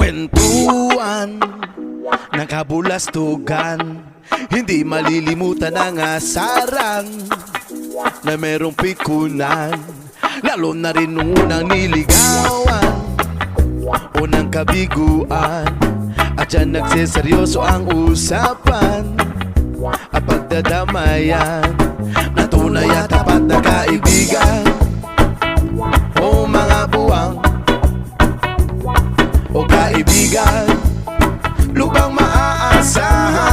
Kwentuhan ng kabulastugan, hindi malilimutan ang asarang na merong pikunan. Lalo na rin nung unang niligawan, unang kabiguan, at dyan nagseseryoso ang usapan at pagdadamayan na tunay at tapat na kaibigan. O mga buwang o kaibigan, lubang maaasahan